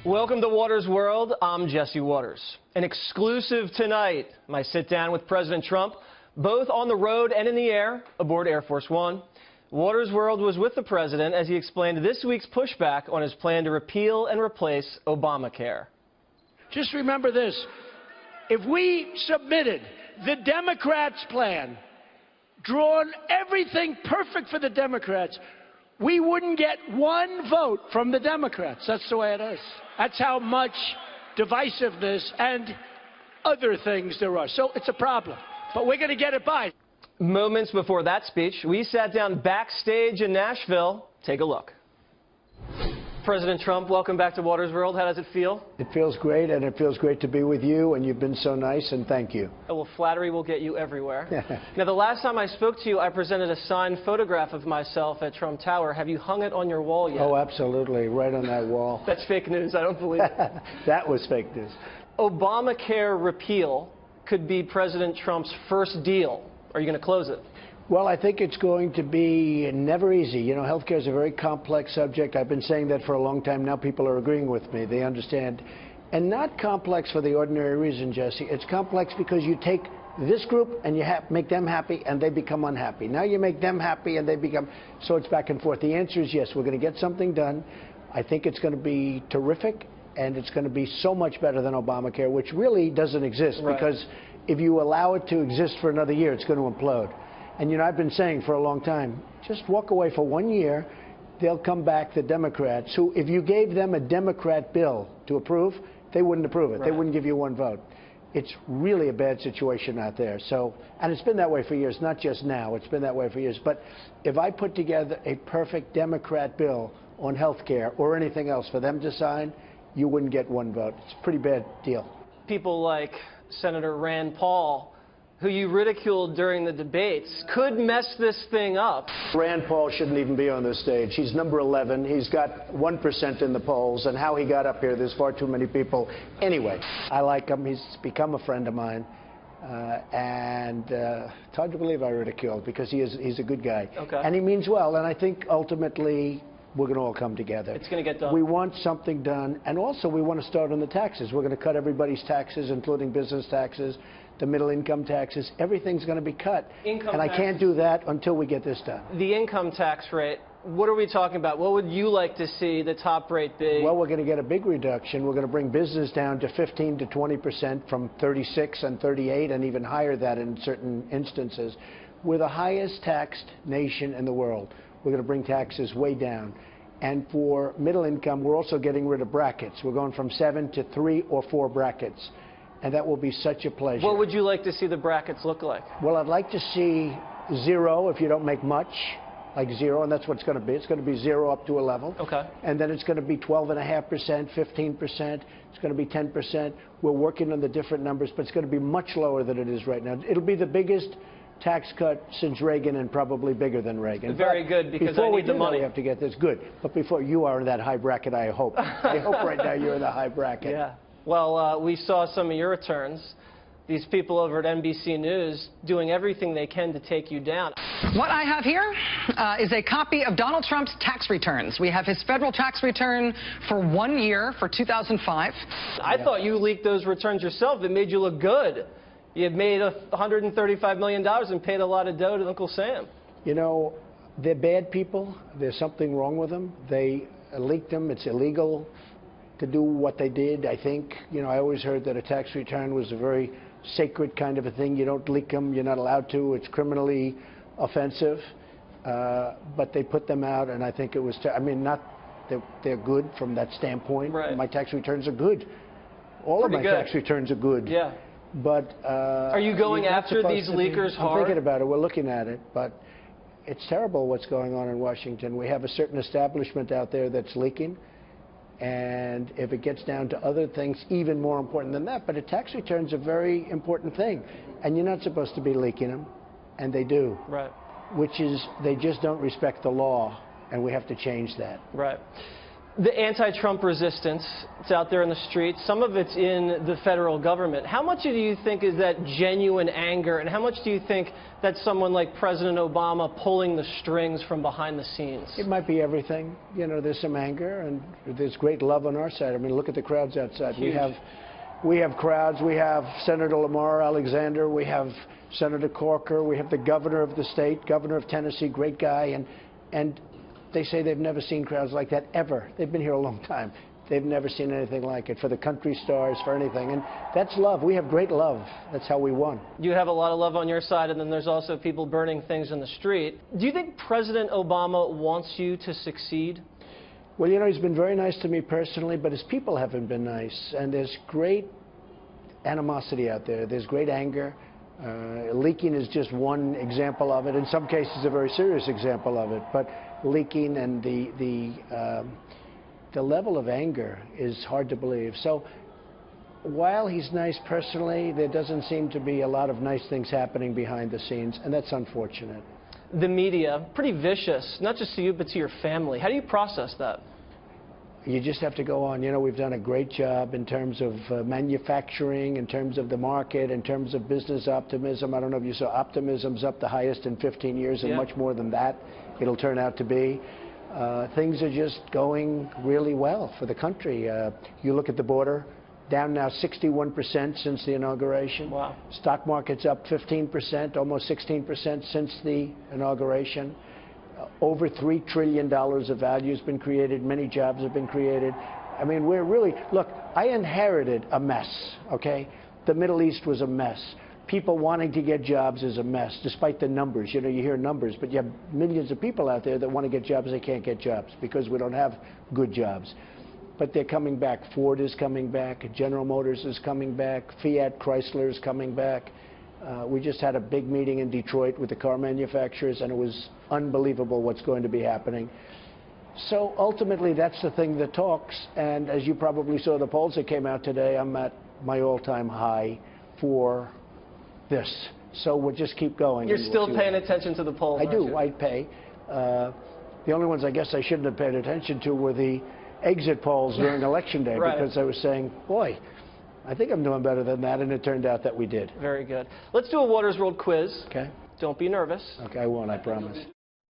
Welcome to Waters World. I'm Jesse Waters. An exclusive tonight, my sit-down with President Trump, both on the road and in the air, aboard Air Force One. Waters World was with the president as he explained this week's pushback on his plan to repeal and replace Obamacare. Just remember this. If we submitted the Democrats' plan, drawn everything perfect for the Democrats, we wouldn't get one vote from the Democrats. That's the way it is. That's how much divisiveness and other things there are. So it's a problem. But we're going to get it by. Moments before that speech, we sat down backstage in Nashville. Take a look. President Trump, welcome back to Waters World. How does it feel? It feels great, and it feels great to be with you, and you've been so nice, and thank you. Oh, well, flattery will get you everywhere. Now, the last time I spoke to you, I presented a signed photograph of myself at Trump Tower. Have you hung it on your wall yet? Oh, absolutely, right on that wall. That's fake news. I don't believe it. That was fake news. Obamacare repeal could be President Trump's first deal. Are you going to close it? Well, I think it's going to be never easy. You know, healthcare is a very complex subject. I've been saying that for a long time. Now people are agreeing with me. They understand. And not complex for the ordinary reason, Jesse. It's complex because you take this group and you make them happy and they become unhappy. Now you make them happy and they become... So it's back and forth. The answer is yes, we're going to get something done. I think it's going to be terrific, and it's going to be so much better than Obamacare, which really doesn't exist. Right. Because if you allow it to exist for another year, it's going to implode. And, you know, I've been saying for a long time, just walk away for 1 year. They'll come back, the Democrats, who, if you gave them a Democrat bill to approve, they wouldn't approve it. Right. They wouldn't give you one vote. It's really a bad situation out there. So, and it's been that way for years, not just now. It's been that way for years. But if I put together a perfect Democrat bill on health care or anything else for them to sign, you wouldn't get one vote. It's a pretty bad deal. People like Senator Rand Paul, who you ridiculed during the debates, could mess this thing up. Rand Paul shouldn't even be on this stage. He's number 11. He's got 1% in the polls, and how he got up here, there's far too many people. Anyway, I like him. He's become a friend of mine. It's hard to believe I ridiculed, because he's a good guy. Okay. And he means well, and I think ultimately we're going to all come together. It's going to get done. We want something done, and also we want to start on the taxes. We're going to cut everybody's taxes, including business taxes, the middle income taxes. Everything's going to be cut. I can't do that until we get this done. The income tax rate, what are we talking about? What would you like to see the top rate be? Well, we're going to get a big reduction. We're going to bring business down to 15 to 20% from 36 and 38 and even higher that in certain instances. We're the highest taxed nation in the world. We're going to bring taxes way down. And for middle income, we're also getting rid of brackets. We're going from 7 to 3 or 4 brackets. And that will be such a pleasure. What would you like to see the brackets look like? Well, I'd like to see 0 if you don't make much, like 0, and that's what it's going to be. It's going to be 0 up to a level. Okay. And then it's going to be 12.5%, 15%. It's going to be 10%. We're working on the different numbers, but it's going to be much lower than it is right now. It'll be the biggest tax cut since Reagan, and probably bigger than Reagan. Very good, because I need the money. We have to get this good. But before you are in that high bracket, I hope. I hope right now you're in the high bracket. Yeah. Well, we saw some of your returns. These people over at NBC News doing everything they can to take you down. What I have here is a copy of Donald Trump's tax returns. We have his federal tax return for 1 year for 2005. I thought you leaked those returns yourself. It made you look good. You had made $135 million and paid a lot of dough to Uncle Sam. You know, they're bad people. There's something wrong with them. They leaked them. It's illegal to do what they did, I think. You know, I always heard that a tax return was a very sacred kind of a thing. You don't leak them. You're not allowed to. It's criminally offensive. But they put them out, and I think it was, I mean, not that they're good from that standpoint. Right. My tax returns are good. All of my tax returns are good. Yeah. But are you going after these leakers hard? I'm thinking about it. We're looking at it. But it's terrible what's going on in Washington. We have a certain establishment out there that's leaking. And if it gets down to other things, even more important than that. But a tax return's a very important thing. And you're not supposed to be leaking them. And they do. Right. Which is, they just don't respect the law. And we have to change that. Right. The anti-Trump resistance, it's out there in the streets. Some of it's in the federal government. How much do you think is that genuine anger, and how much do you think that's someone like President Obama pulling the strings from behind the scenes? It might be everything. You know, there's some anger, and there's great love on our side. I mean, look at the crowds outside. Huge. We have crowds. We have Senator Lamar Alexander. We have Senator Corker. We have the governor of the state, governor of Tennessee, great guy, and they say they've never seen crowds like that ever. They've been here a long time. They've never seen anything like it for the country stars, for anything. And that's love. We have great love. That's how we won. You have a lot of love on your side, and then there's also people burning things in the street. Do you think President Obama wants you to succeed? Well, you know, he's been very nice to me personally, but his people haven't been nice. And there's great animosity out there. There's great anger. Leaking is just one example of it. In some cases, a very serious example of it. But leaking and the level of anger is hard to believe. So while he's nice personally, there doesn't seem to be a lot of nice things happening behind the scenes, and that's unfortunate. The media, pretty vicious, not just to you, but to your family. How do you process that? You just have to go on. You know, we've done a great job in terms of manufacturing, in terms of the market, in terms of business optimism. I don't know if you saw, optimism's up the highest in 15 years, and much more than that it'll turn out to be. Things are just going really well for the country. You look at the border, down now 61% since the inauguration. Wow. Stock market's up 15%, almost 16% since the inauguration. Over $3 trillion of value has been created. Many jobs have been created. I mean, we're really, look, I inherited a mess, okay? The Middle East was a mess. People wanting to get jobs is a mess, despite the numbers. You know, you hear numbers, but you have millions of people out there that want to get jobs. They can't get jobs because we don't have good jobs. But they're coming back. Ford is coming back. General Motors is coming back. Fiat Chrysler is coming back. We just had a big meeting in Detroit with the car manufacturers, and it was unbelievable what's going to be happening. So ultimately, that's the thing that talks. And as you probably saw the polls that came out today, I'm at my all-time high for this. So we'll just keep going. You're still paying attention to the polls, I do. aren't you? I pay. The only ones I guess I shouldn't have paid attention to were the exit polls during Election Day, Right. because I was saying, boy, I think I'm doing better than that, and it turned out that we did. Very good. Let's do a Waters World quiz. Okay? Don't be nervous. Okay, I won't, I promise.